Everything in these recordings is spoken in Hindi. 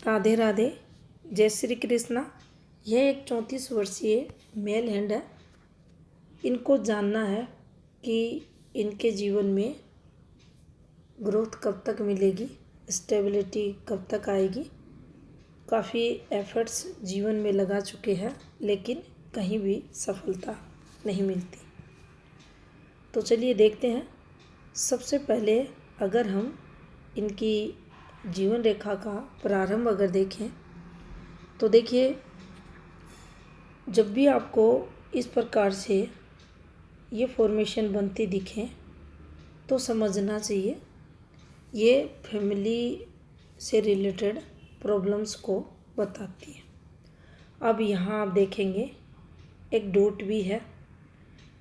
राधे राधे, जय श्री कृष्णा। यह एक 34 वर्षीय मेल हैंड है। इनको जानना है कि इनके जीवन में ग्रोथ कब तक मिलेगी, स्टेबिलिटी कब तक आएगी। काफ़ी एफर्ट्स जीवन में लगा चुके हैं लेकिन कहीं भी सफलता नहीं मिलती। तो चलिए देखते हैं। सबसे पहले अगर हम इनकी जीवन रेखा का प्रारंभ अगर देखें तो देखिए, जब भी आपको इस प्रकार से ये फॉर्मेशन बनती दिखे तो समझना चाहिए ये फैमिली से रिलेटेड प्रॉब्लम्स को बताती है। अब यहाँ आप देखेंगे एक डॉट भी है,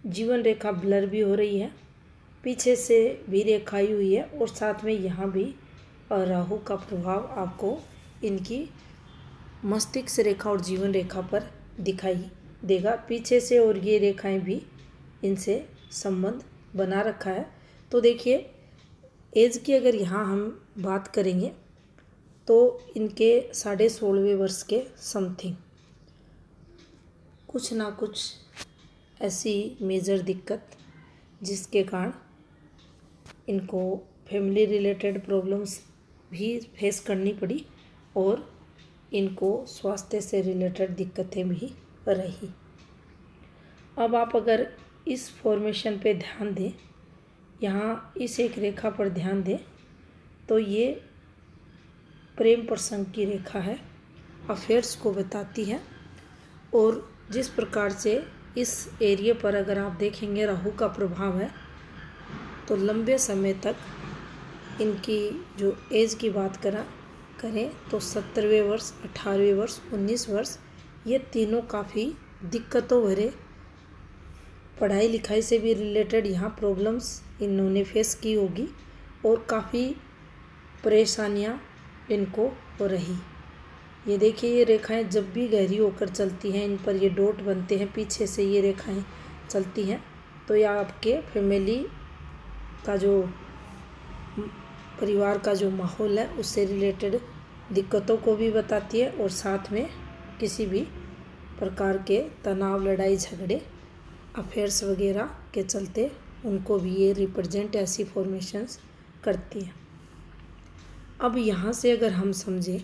जीवन रेखा ब्लर भी हो रही है, पीछे से भी रेखा आई हुई है और साथ में यहाँ भी राहु का प्रभाव आपको इनकी मस्तिष्क रेखा और जीवन रेखा पर दिखाई देगा पीछे से, और ये रेखाएं भी इनसे संबंध बना रखा है। तो देखिए, एज की अगर यहाँ हम बात करेंगे तो इनके 16.5 वर्ष के समथिंग कुछ ना कुछ ऐसी मेजर दिक्कत जिसके कारण इनको फैमिली रिलेटेड प्रॉब्लम्स भी फेस करनी पड़ी और इनको स्वास्थ्य से रिलेटेड दिक्कतें भी रही। अब आप अगर इस फॉर्मेशन पे ध्यान दें, यहाँ इस एक रेखा पर ध्यान दें तो ये प्रेम प्रसंग की रेखा है, अफेयर्स को बताती है। और जिस प्रकार से इस एरिया पर अगर आप देखेंगे राहु का प्रभाव है तो लंबे समय तक इनकी जो एज की बात करें तो 17वें वर्ष, 18वें वर्ष, 19 वर्ष, ये तीनों काफ़ी दिक्कतों भरे पढ़ाई लिखाई से भी रिलेटेड यहाँ प्रॉब्लम्स इन्होंने फेस की होगी और काफ़ी परेशानियाँ इनको हो रही। ये देखिए, ये रेखाएं जब भी गहरी होकर चलती हैं, इन पर ये डॉट बनते हैं, पीछे से ये रेखाएं चलती हैं तो यह आपके फैमिली का जो परिवार का जो माहौल है उससे रिलेटेड दिक्कतों को भी बताती है और साथ में किसी भी प्रकार के तनाव, लड़ाई झगड़े, अफेयर्स वगैरह के चलते उनको भी ये रिप्रेजेंट ऐसी फॉर्मेशंस करती है। अब यहाँ से अगर हम समझें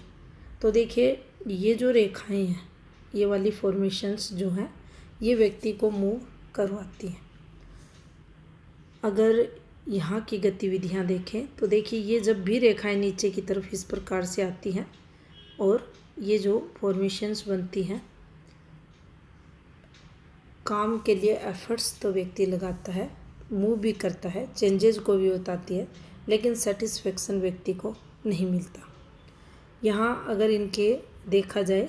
तो देखिए, ये जो रेखाएं हैं, ये वाली फॉर्मेशंस जो हैं, ये व्यक्ति को मूव करवाती हैं। अगर यहाँ की गतिविधियाँ देखें तो देखिए, ये जब भी रेखाएं नीचे की तरफ इस प्रकार से आती हैं और ये जो फॉर्मेशंस बनती हैं, काम के लिए एफर्ट्स तो व्यक्ति लगाता है, मूव भी करता है, चेंजेस को भी बताती है, लेकिन सेटिस्फेक्शन व्यक्ति को नहीं मिलता। यहाँ अगर इनके देखा जाए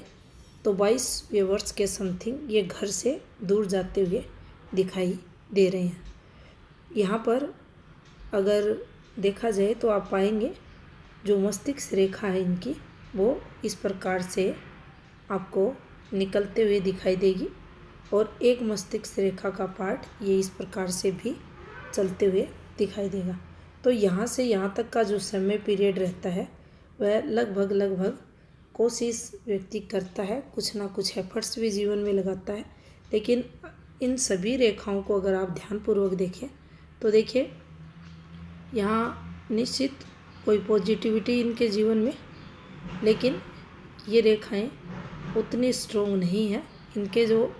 तो 22वें वर्ष के समथिंग ये घर से दूर जाते हुए दिखाई दे रहे हैं। यहाँ पर अगर देखा जाए तो आप पाएंगे जो मस्तिष्क रेखा है इनकी, वो इस प्रकार से आपको निकलते हुए दिखाई देगी और एक मस्तिष्क रेखा का पार्ट ये इस प्रकार से भी चलते हुए दिखाई देगा। तो यहाँ से यहाँ तक का जो समय पीरियड रहता है वह लगभग कोशिश व्यक्ति करता है, कुछ ना कुछ एफर्ट्स भी जीवन में लगाता है, लेकिन इन सभी रेखाओं को अगर आप ध्यानपूर्वक देखें तो देखिए, यहाँ निश्चित कोई पॉजिटिविटी इनके जीवन में, लेकिन ये रेखाएं उतनी स्ट्रोंग नहीं है। इनके जो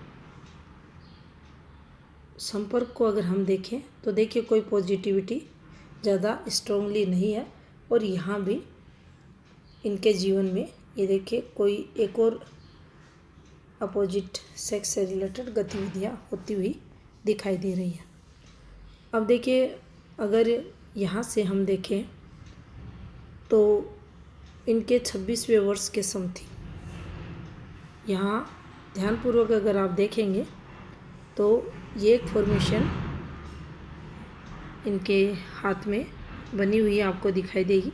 संपर्क को अगर हम देखें तो देखिए, कोई पॉजिटिविटी ज़्यादा स्ट्रोंगली नहीं है। और यहाँ भी इनके जीवन में ये देखिए, कोई एक और अपोजिट सेक्स से रिलेटेड गतिविधियाँ होती हुई दिखाई दे रही हैं। अब देखिए, अगर यहाँ से हम देखें तो इनके 26वें वर्ष के समथिंग यहाँ ध्यानपूर्वक अगर आप देखेंगे तो ये एक फॉर्मेशन इनके हाथ में बनी हुई आपको दिखाई देगी।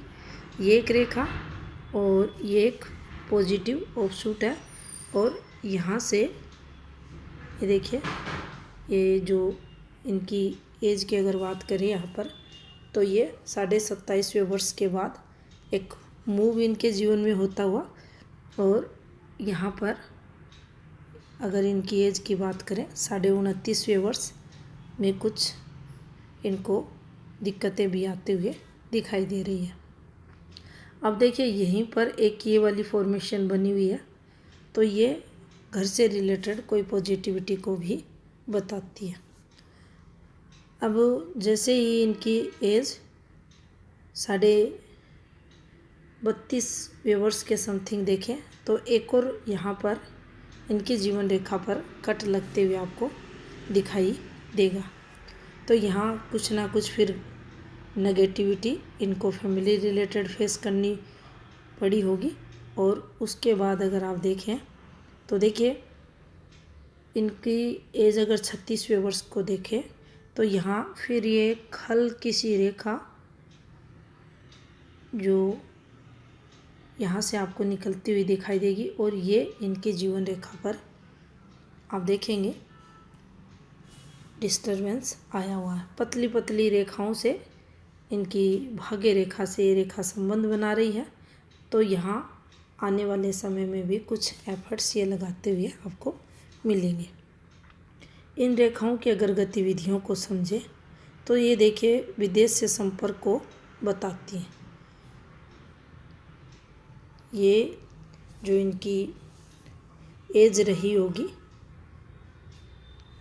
ये एक रेखा और ये एक पॉजिटिव ऑफशूट है। और यहाँ से ये देखिए, ये जो इनकी एज की अगर बात करें यहाँ पर तो ये 27.5वें वर्ष के बाद एक मूव इनके जीवन में होता हुआ और यहाँ पर अगर इनकी एज की बात करें 29.5वें वर्ष में कुछ इनको दिक्कतें भी आते हुए दिखाई दे रही है। अब देखिए यहीं पर एक ये वाली फॉर्मेशन बनी हुई है, तो ये घर से रिलेटेड कोई पॉजिटिविटी को भी बताती है। अब जैसे ही इनकी एज 32.5वें वर्ष के समथिंग देखें तो एक और यहाँ पर इनकी जीवन रेखा पर कट लगते हुए आपको दिखाई देगा। तो यहाँ कुछ ना कुछ फिर नेगेटिविटी इनको फैमिली रिलेटेड फेस करनी पड़ी होगी। और उसके बाद अगर आप देखें तो देखिए इनकी एज अगर 36वें वर्ष को देखें तो यहाँ फिर ये हल्की सी रेखा जो यहाँ से आपको निकलती हुई दिखाई देगी और ये इनकी जीवन रेखा पर आप देखेंगे डिस्टरबेंस आया हुआ है। पतली पतली रेखाओं से इनकी भाग्य रेखा से ये रेखा संबंध बना रही है। तो यहाँ आने वाले समय में भी कुछ एफर्ट्स ये लगाते हुए आपको मिलेंगे। इन रेखाओं की अगर गतिविधियों को समझें तो ये देखिए विदेश से संपर्क को बताती हैं। ये जो इनकी एज रही होगी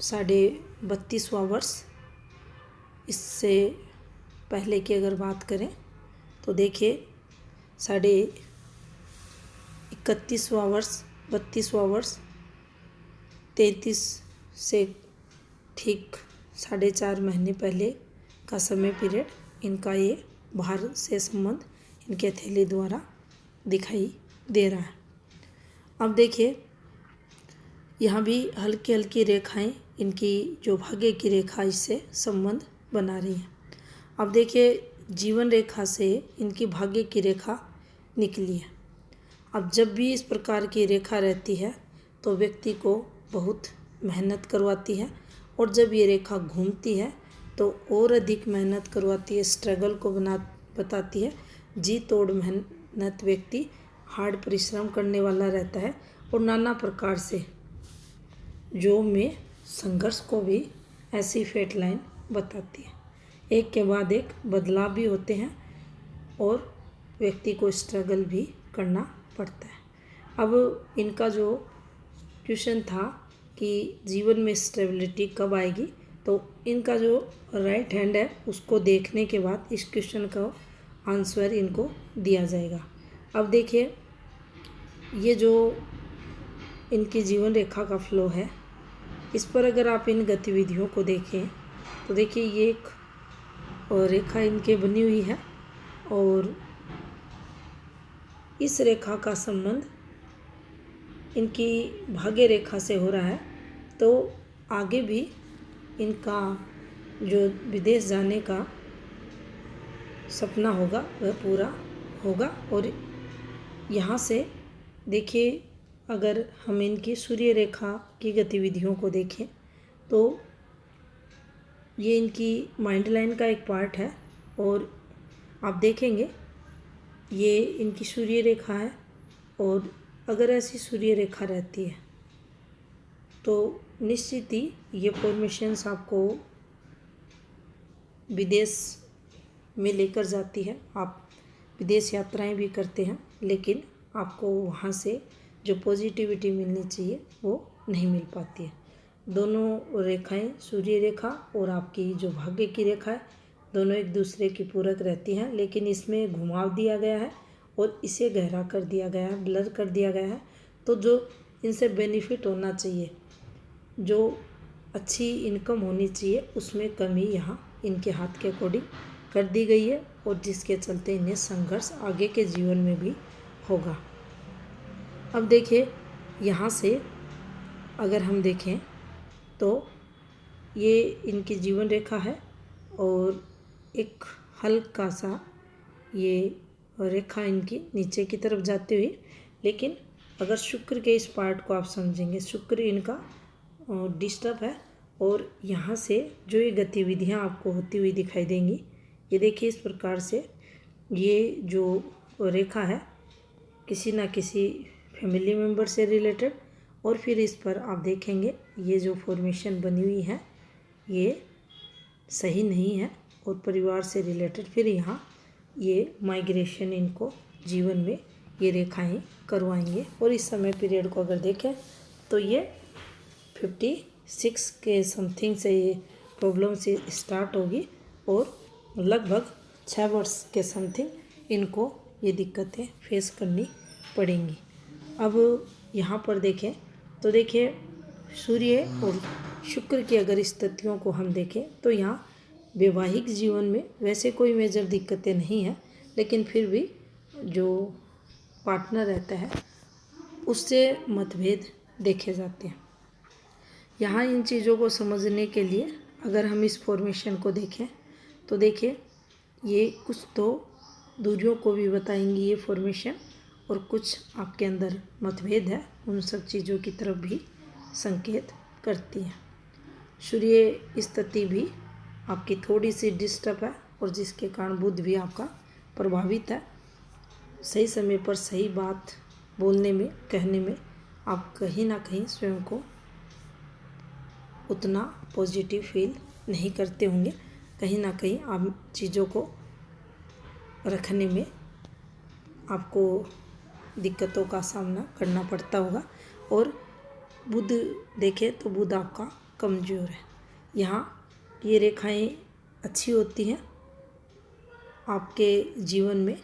32.5वां वर्ष, इससे पहले की अगर बात करें तो देखिए 31वां वर्ष, 32वां वर्ष, 33 से ठीक 4.5 महीने पहले का समय पीरियड इनका ये बाहर से संबंध इनके हथेली द्वारा दिखाई दे रहा है। अब देखिए यहाँ भी हल्की हल्की रेखाएं इनकी जो भाग्य की रेखा इससे संबंध बना रही है। अब देखिए जीवन रेखा से इनकी भाग्य की रेखा निकली है। अब जब भी इस प्रकार की रेखा रहती है तो व्यक्ति को बहुत मेहनत करवाती है और जब ये रेखा घूमती है तो और अधिक मेहनत करवाती है, स्ट्रगल को बताती है। जी तोड़ मेहनत व्यक्ति हार्ड परिश्रम करने वाला रहता है और नाना प्रकार से जो में संघर्ष को भी ऐसी फेट लाइन बताती है। एक के बाद एक बदलाव भी होते हैं और व्यक्ति को स्ट्रगल भी करना पड़ता है। अब इनका जो क्वेश्चन था कि जीवन में स्टेबिलिटी कब आएगी, तो इनका जो राइट हैंड है उसको देखने के बाद इस क्वेश्चन का आंसर इनको दिया जाएगा। अब देखिए ये जो इनकी जीवन रेखा का फ्लो है, इस पर अगर आप इन गतिविधियों को देखें तो देखिए ये एक रेखा इनके बनी हुई है और इस रेखा का संबंध इनकी भाग्य रेखा से हो रहा है। तो आगे भी इनका जो विदेश जाने का सपना होगा वह पूरा होगा। और यहाँ से देखिए अगर हम इनकी सूर्य रेखा की गतिविधियों को देखें तो ये इनकी माइंड लाइन का एक पार्ट है और आप देखेंगे ये इनकी सूर्य रेखा है। और अगर ऐसी सूर्य रेखा रहती है तो निश्चित ही ये फॉर्मेशंस आपको विदेश में लेकर जाती है। आप विदेश यात्राएं भी करते हैं लेकिन आपको वहाँ से जो पॉजिटिविटी मिलनी चाहिए वो नहीं मिल पाती है। दोनों रेखाएं, सूर्य रेखा और आपकी जो भाग्य की रेखा है, दोनों एक दूसरे की पूरक रहती हैं, लेकिन इसमें घुमाव दिया गया है और इसे गहरा कर दिया गया है, ब्लर कर दिया गया है। तो जो इनसे बेनिफिट होना चाहिए, जो अच्छी इनकम होनी चाहिए, उसमें कमी यहाँ इनके हाथ के अकॉर्डिंग कर दी गई है और जिसके चलते इन्हें संघर्ष आगे के जीवन में भी होगा। अब देखिए यहाँ से अगर हम देखें तो ये इनकी जीवन रेखा है और एक हल्का सा ये रेखा इनकी नीचे की तरफ जाती हुई, लेकिन अगर शुक्र के इस पार्ट को आप समझेंगे, शुक्र इनका डिस्टर्ब है और यहाँ से जो ये गतिविधियाँ आपको होती हुई दिखाई देंगी, ये देखिए इस प्रकार से ये जो रेखा है किसी न किसी फैमिली मेम्बर से रिलेटेड, और फिर इस पर आप देखेंगे ये जो फॉर्मेशन बनी हुई है ये सही नहीं है और परिवार से रिलेटेड। फिर यहाँ ये माइग्रेशन इनको जीवन में ये रेखाएं करवाएंगे। और इस समय पीरियड को अगर देखें तो ये 56 के समथिंग से ये प्रॉब्लम से स्टार्ट होगी और लगभग 6 वर्ष के समथिंग इनको ये दिक्कतें फेस करनी पड़ेंगी। अब यहाँ पर देखें तो देखिए सूर्य और शुक्र की अगर स्थितियों को हम देखें तो यहाँ वैवाहिक जीवन में वैसे कोई मेजर दिक्कतें नहीं हैं, लेकिन फिर भी जो पार्टनर रहता है उससे मतभेद देखे जाते हैं। यहाँ इन चीज़ों को समझने के लिए अगर हम इस फॉर्मेशन को देखें तो देखिए ये कुछ तो दूरियों को भी बताएंगी ये फॉर्मेशन, और कुछ आपके अंदर मतभेद है उन सब चीज़ों की तरफ भी संकेत करती हैं। सूर्य स्थिति भी आपकी थोड़ी सी डिस्टर्ब है और जिसके कारण बुध भी आपका प्रभावित है। सही समय पर सही बात बोलने में कहने में आप कहीं ना कहीं स्वयं को उतना पॉजिटिव फील नहीं करते होंगे, कहीं ना कहीं आप चीज़ों को रखने में आपको दिक्कतों का सामना करना पड़ता होगा। और बुध देखें तो बुध आपका कमज़ोर है। यहाँ ये रेखाएं अच्छी होती हैं आपके जीवन में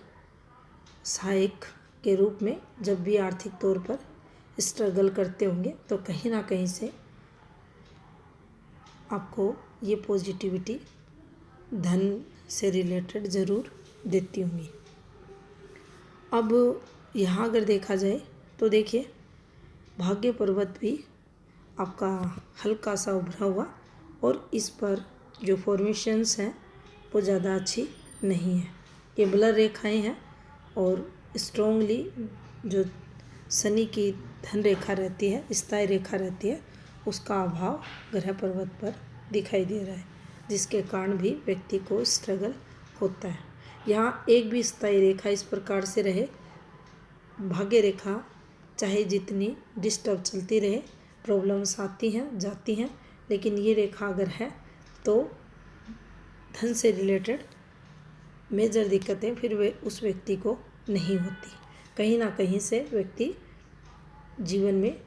सहायक के रूप में। जब भी आर्थिक तौर पर स्ट्रगल करते होंगे तो कहीं ना कहीं से आपको ये पॉजिटिविटी धन से रिलेटेड ज़रूर देती होंगी। अब यहाँ अगर देखा जाए तो देखिए भाग्य पर्वत भी आपका हल्का सा उभरा हुआ, और इस पर जो फॉर्मेशंस हैं वो ज़्यादा अच्छी नहीं है। ये ब्लर रेखाएं हैं और स्ट्रॉन्गली जो शनि की धन रेखा रहती है, स्थायी रेखा रहती है, उसका अभाव ग्रह पर्वत पर दिखाई दे रहा है, जिसके कारण भी व्यक्ति को स्ट्रगल होता है। यहाँ एक भी स्थायी रेखा इस प्रकार से रहे, भाग्य रेखा चाहे जितनी डिस्टर्ब चलती रहे, प्रॉब्लम्स आती हैं जाती हैं, लेकिन ये रेखा अगर है तो धन से रिलेटेड मेजर दिक्कतें फिर वे उस व्यक्ति को नहीं होती। कहीं ना कहीं से व्यक्ति जीवन में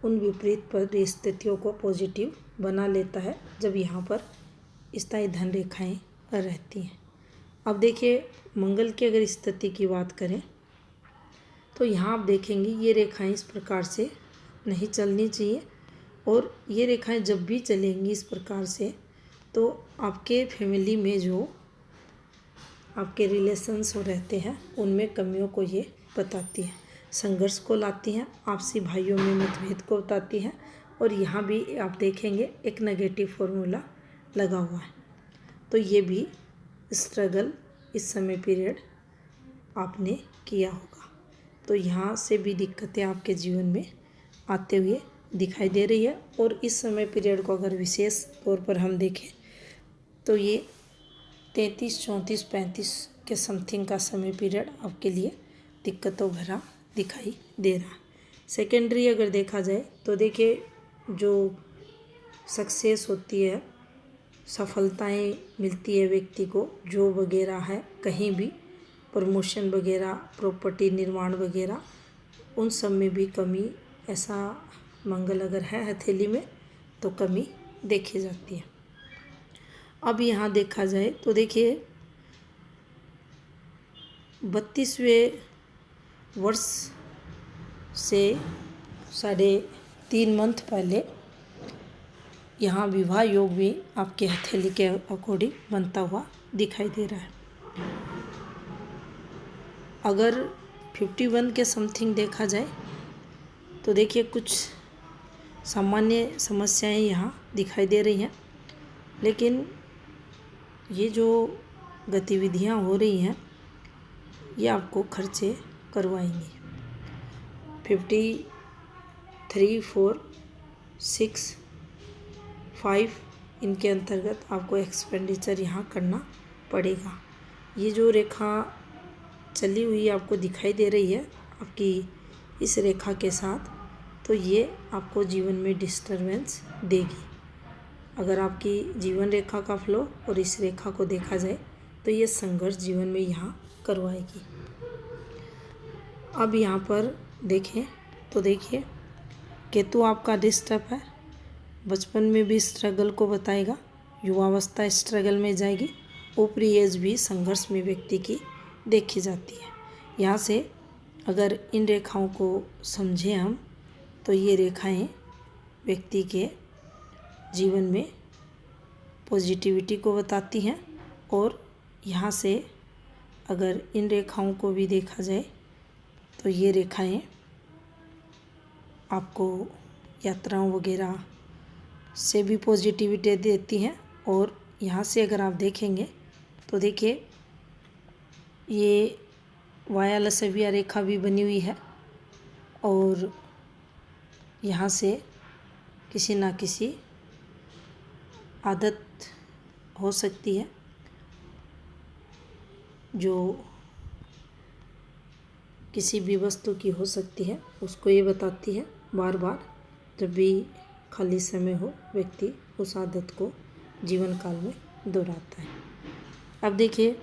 उन विपरीत परिस्थितियों को पॉजिटिव बना लेता है जब यहाँ पर स्थायी धन रेखाएं रहती हैं। अब देखिए मंगल की अगर स्थिति की बात करें तो यहाँ आप देखेंगे ये रेखाएं इस प्रकार से नहीं चलनी चाहिए, और ये रेखाएं जब भी चलेंगी इस प्रकार से तो आपके फैमिली में जो आपके रिलेशंस हो रहते हैं उनमें कमियों को ये बताती है, संघर्ष को लाती हैं, आपसी भाइयों में मतभेद को बताती हैं। और यहाँ भी आप देखेंगे एक नेगेटिव फॉर्मूला लगा हुआ है, तो ये भी स्ट्रगल इस समय पीरियड आपने किया होगा। तो यहाँ से भी दिक्कतें आपके जीवन में आते हुए दिखाई दे रही है। और इस समय पीरियड को अगर विशेष तौर पर हम देखें तो ये 33, 34, 35 के समथिंग का समय पीरियड आपके लिए दिक्कतों भरा दिखाई दे रहा है। सेकेंडरी अगर देखा जाए तो देखिए जो सक्सेस होती है, सफलताएं मिलती है व्यक्ति को, जॉब वगैरह है, कहीं भी प्रमोशन वगैरह, प्रॉपर्टी निर्माण वगैरह, उन सब में भी कमी, ऐसा मंगल अगर है हथेली में तो कमी देखी जाती है। अब यहाँ देखा जाए तो देखिए 32वें वर्ष से 3.5 मंथ पहले यहाँ विवाह योग भी आपके हथेली के अकॉर्डिंग बनता हुआ दिखाई दे रहा है। अगर 51 के समथिंग देखा जाए तो देखिए कुछ सामान्य समस्याएं यहाँ दिखाई दे रही हैं, लेकिन ये जो गतिविधियाँ हो रही हैं ये आपको खर्चे करवाएंगी। 53, 4, 6, 5 इनके अंतर्गत आपको एक्सपेंडिचर यहाँ करना पड़ेगा। ये जो रेखा चली हुई आपको दिखाई दे रही है आपकी इस रेखा के साथ, तो ये आपको जीवन में डिस्टरबेंस देगी। अगर आपकी जीवन रेखा का फ्लो और इस रेखा को देखा जाए तो ये संघर्ष जीवन में यहाँ करवाएगी। अब यहाँ पर देखें तो देखिए, केतु आपका डिस्टर्ब है, बचपन में भी स्ट्रगल को बताएगा, युवावस्था स्ट्रगल में जाएगी, ऊपरी एज भी संघर्ष में व्यक्ति की देखी जाती है। यहाँ से अगर इन रेखाओं को समझें हम, तो ये रेखाएं व्यक्ति के जीवन में पॉजिटिविटी को बताती हैं। और यहाँ से अगर इन रेखाओं को भी देखा जाए तो ये रेखाएं आपको यात्राओं वगैरह से भी पॉजिटिविटी देती हैं। और यहाँ से अगर आप देखेंगे तो देखिए, ये वाया लसविया रेखा भी बनी हुई है और यहाँ से किसी ना किसी आदत हो सकती है जो किसी भी वस्तु की हो सकती है, उसको ये बताती है। बार बार जब भी खाली समय हो व्यक्ति उस आदत को जीवन काल में दोहराता है। अब देखिए,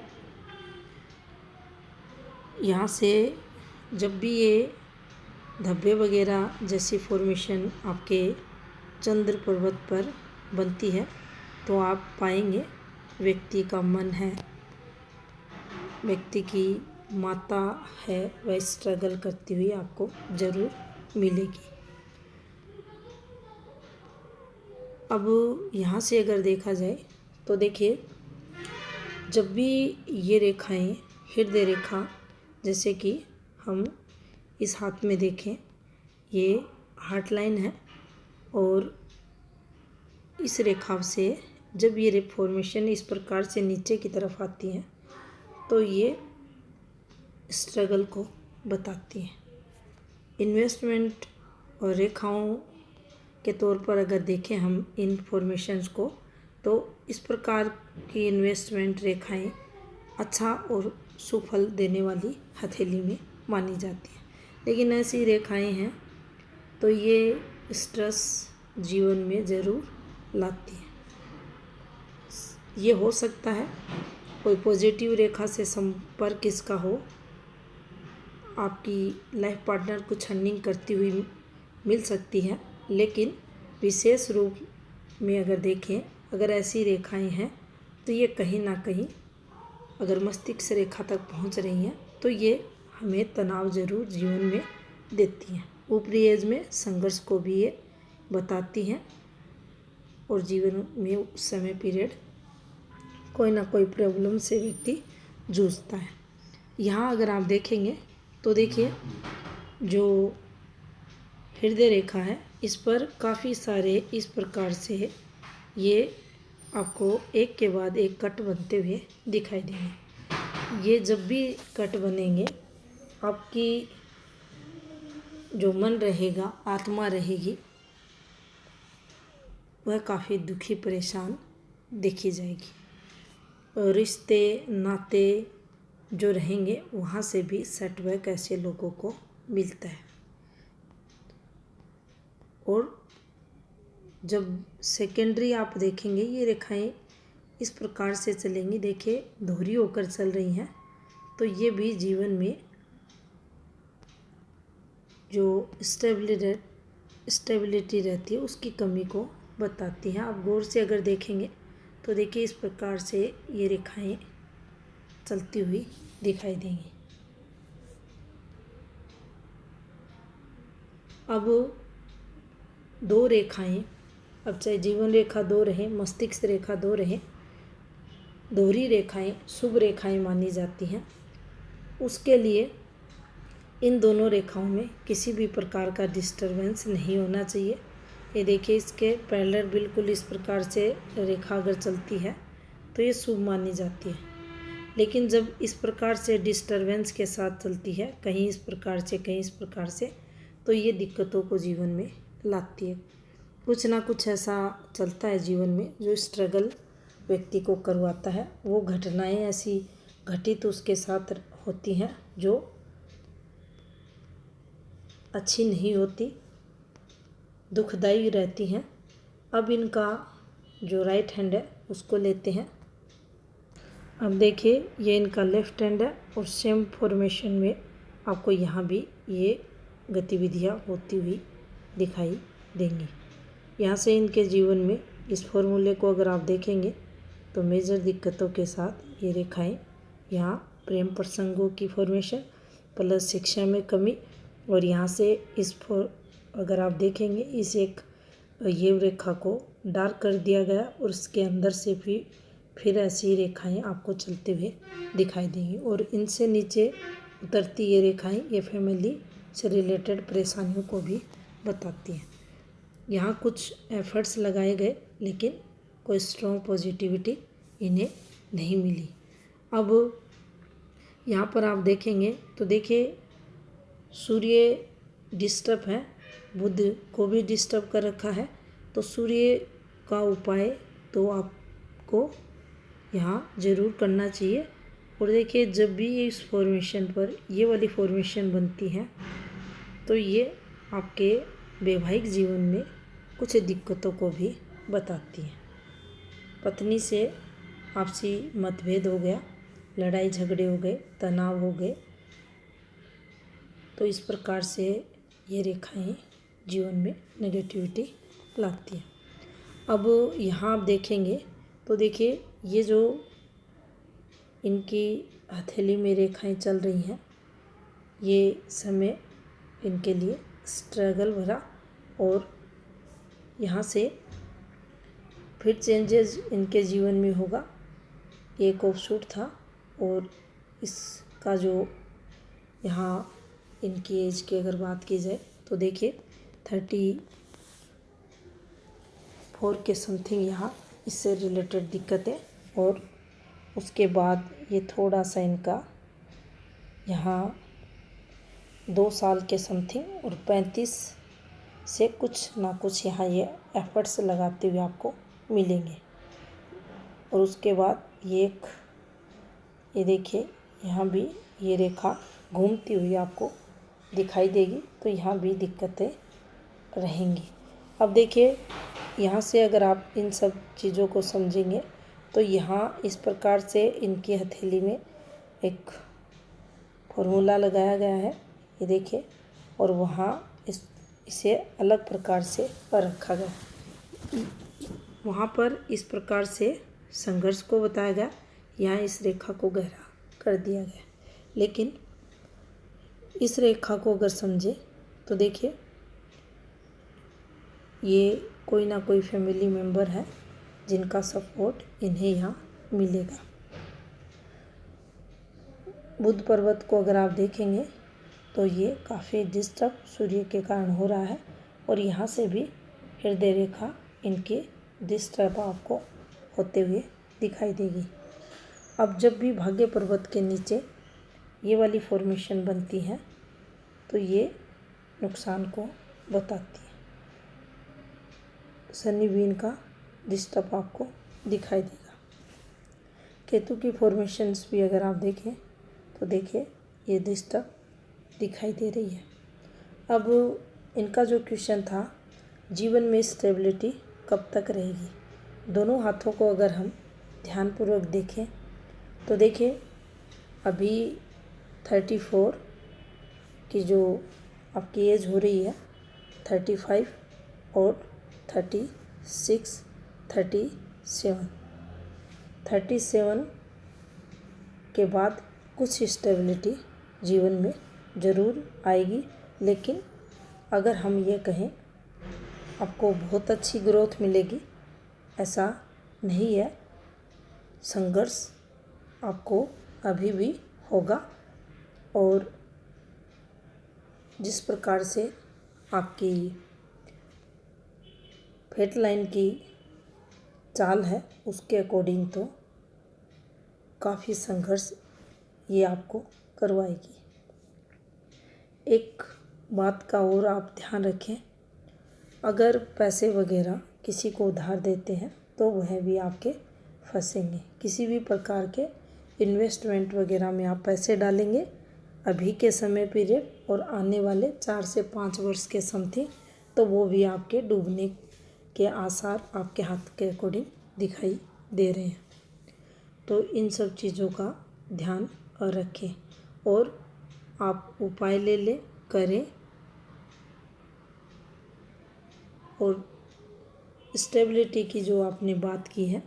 यहाँ से जब भी ये धब्बे वगैरह जैसी फॉर्मेशन आपके चंद्र पर्वत पर बनती है, तो आप पाएंगे व्यक्ति का मन है, व्यक्ति की माता है, वह स्ट्रगल करती हुई आपको ज़रूर मिलेगी। अब यहाँ से अगर देखा जाए तो देखिए, जब भी ये रेखाएं, हृदय रेखा, जैसे कि हम इस हाथ में देखें, ये हार्ट लाइन है और इस रेखा से जब ये फॉर्मेशन इस प्रकार से नीचे की तरफ आती है तो ये स्ट्रगल को बताती है। इन्वेस्टमेंट और रेखाओं के तौर पर अगर देखें हम इन फॉर्मेशंस को, तो इस प्रकार की इन्वेस्टमेंट रेखाएं अच्छा और सुफल देने वाली हथेली में मानी जाती है। लेकिन ऐसी रेखाएं हैं तो ये स्ट्रेस जीवन में ज़रूर लाती है। ये हो सकता है कोई पॉजिटिव रेखा से संपर्क इसका हो, आपकी लाइफ पार्टनर कुछ अर्निंग करती हुई मिल सकती है, लेकिन विशेष रूप में अगर देखें, अगर ऐसी रेखाएं हैं तो ये कहीं ना कहीं अगर मस्तिष्क रेखा तक पहुंच रही हैं तो ये हमें तनाव ज़रूर जीवन में देती हैं। ऊपरी एज में संघर्ष को भी ये बताती हैं और जीवन में उस समय पीरियड कोई ना कोई प्रॉब्लम से व्यक्ति जूझता है। यहाँ अगर आप देखेंगे तो देखिए, जो हृदय रेखा है इस पर काफ़ी सारे इस प्रकार से ये आपको एक के बाद एक कट बनते हुए दिखाई देंगे। ये जब भी कट बनेंगे, आपकी जो मन रहेगा, आत्मा रहेगी, वह काफ़ी दुखी परेशान देखी जाएगी। और रिश्ते नाते जो रहेंगे वहाँ से भी सेटबैक ऐसे लोगों को मिलता है। और जब सेकेंडरी आप देखेंगे, ये रेखाएं इस प्रकार से चलेंगी, देखिए दोहरी होकर चल रही हैं, तो ये भी जीवन में जो स्टेबिलिटी रहती है उसकी कमी को बताती हैं। आप गौर से अगर देखेंगे तो देखिए इस प्रकार से ये रेखाएं चलती हुई दिखाई देंगी। अब दो रेखाएं, अब चाहे जीवन रेखा दो रहे, मस्तिष्क रेखा दो रहे, दोहरी रेखाएं शुभ रेखाएं मानी जाती हैं। उसके लिए इन दोनों रेखाओं में किसी भी प्रकार का डिस्टरबेंस नहीं होना चाहिए। ये देखिए, इसके पैरेलल बिल्कुल इस प्रकार से रेखा अगर चलती है तो ये शुभ मानी जाती है। लेकिन जब इस प्रकार से डिस्टरबेंस के साथ चलती है, कहीं इस प्रकार से कहीं इस प्रकार से, तो ये दिक्कतों को जीवन में लाती है। कुछ ना कुछ ऐसा चलता है जीवन में जो स्ट्रगल व्यक्ति को करवाता है। वो घटनाएं ऐसी घटित उसके साथ होती हैं जो अच्छी नहीं होती, दुखदाई रहती हैं। अब इनका जो राइट हैंड है उसको लेते हैं। अब देखिए ये इनका लेफ्ट हैंड है और सेम फॉर्मेशन में आपको यहाँ भी ये गतिविधियाँ होती हुई दिखाई देंगी। यहाँ से इनके जीवन में इस फॉर्मूले को अगर आप देखेंगे तो मेजर दिक्कतों के साथ ये रेखाएं यहाँ प्रेम प्रसंगों की फॉर्मेशन प्लस शिक्षा में कमी, और यहाँ से अगर आप देखेंगे इस एक ये रेखा को डार्क कर दिया गया और उसके अंदर से भी फिर ऐसी रेखाएं आपको चलते हुए दिखाई देंगी, और इनसे नीचे उतरती ये रेखाएं ये फैमिली से रिलेटेड परेशानियों को भी बताती हैं। यहाँ कुछ एफर्ट्स लगाए गए लेकिन कोई स्ट्रॉन्ग पॉजिटिविटी इन्हें नहीं मिली। अब यहाँ पर आप देखेंगे तो देखिए सूर्य डिस्टर्ब है, बुध को भी डिस्टर्ब कर रखा है, तो सूर्य का उपाय तो आपको यहाँ ज़रूर करना चाहिए। और देखिए जब भी इस फॉर्मेशन पर ये वाली फॉर्मेशन बनती है तो ये आपके वैवाहिक जीवन में कुछ दिक्कतों को भी बताती है। पत्नी से आपसी मतभेद हो गया, लड़ाई झगड़े हो गए, तनाव हो गए, तो इस प्रकार से ये रेखाएं जीवन में नेगेटिविटी लाती हैं। अब यहाँ आप देखेंगे तो देखिए ये जो इनकी हथेली में रेखाएं चल रही हैं ये समय इनके लिए स्ट्रगल भरा, और यहाँ से फिर चेंजेस इनके जीवन में होगा। ये कोपशूट था, और इसका जो यहाँ इनकी एज की अगर बात की जाए तो देखिए 34 के समथिंग यहाँ इससे रिलेटेड दिक्कतें, और उसके बाद ये थोड़ा सा इनका यहाँ 2 साल के समथिंग और 35 से कुछ ना कुछ यहाँ ये एफर्ट्स लगाते हुए आपको मिलेंगे। और उसके बाद ये देखिए यहाँ भी ये रेखा घूमती हुई आपको दिखाई देगी, तो यहाँ भी दिक्कतें रहेंगी। अब देखिए यहाँ से अगर आप इन सब चीज़ों को समझेंगे तो यहाँ इस प्रकार से इनकी हथेली में एक फॉर्मूला लगाया गया है, ये देखिए, और वहाँ इसे अलग प्रकार से रखा गया। वहाँ पर इस प्रकार से संघर्ष को बताया गया, यहाँ इस रेखा को गहरा कर दिया गया। लेकिन इस रेखा को अगर समझे तो देखिए ये कोई ना कोई फैमिली मेम्बर है जिनका सपोर्ट इन्हें यहाँ मिलेगा। बुध पर्वत को अगर आप देखेंगे तो ये काफ़ी डिस्टर्ब सूर्य के कारण हो रहा है, और यहाँ से भी हृदय रेखा इनके डिस्टर्ब आपको होते हुए दिखाई देगी। अब जब भी भाग्य पर्वत के नीचे ये वाली फॉर्मेशन बनती है तो ये नुकसान को बताती है। शनि भी इनका डिस्टर्ब आपको दिखाई देगा। केतु की फॉर्मेशंस भी अगर आप देखें तो देखिए ये डिस्टर्ब दिखाई दे रही है। अब इनका जो क्वेश्चन था जीवन में स्टेबिलिटी कब तक रहेगी, दोनों हाथों को अगर हम ध्यानपूर्वक देखें तो देखिए अभी 34 की जो आपकी एज हो रही है, 35 और 36, 37 के बाद कुछ स्टेबिलिटी जीवन में ज़रूर आएगी। लेकिन अगर हम ये कहें आपको बहुत अच्छी ग्रोथ मिलेगी, ऐसा नहीं है। संघर्ष आपको अभी भी होगा, और जिस प्रकार से आपकी फेट लाइन की चाल है उसके अकॉर्डिंग तो काफ़ी संघर्ष ये आपको करवाएगी। एक बात का और आप ध्यान रखें, अगर पैसे वगैरह किसी को उधार देते हैं तो वह भी आपके फंसेंगे। किसी भी प्रकार के इन्वेस्टमेंट वगैरह में आप पैसे डालेंगे, अभी के समय पीरियड और आने वाले 4 से 5 वर्ष के समथिंग, तो वो भी आपके डूबने के आसार आपके हाथ के अकॉर्डिंग दिखाई दे रहे हैं। तो इन सब चीज़ों का ध्यान रखें और आप उपाय ले करें और स्टेबिलिटी की जो आपने बात की है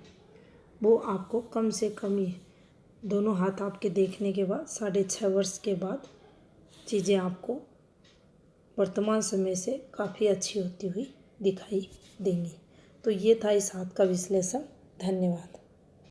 वो आपको कम से कम ही दोनों हाथ आपके देखने के बाद 6.5 वर्ष के बाद चीज़ें आपको वर्तमान समय से काफ़ी अच्छी होती हुई दिखाई देंगी। तो ये था इस हाथ का विश्लेषण। धन्यवाद।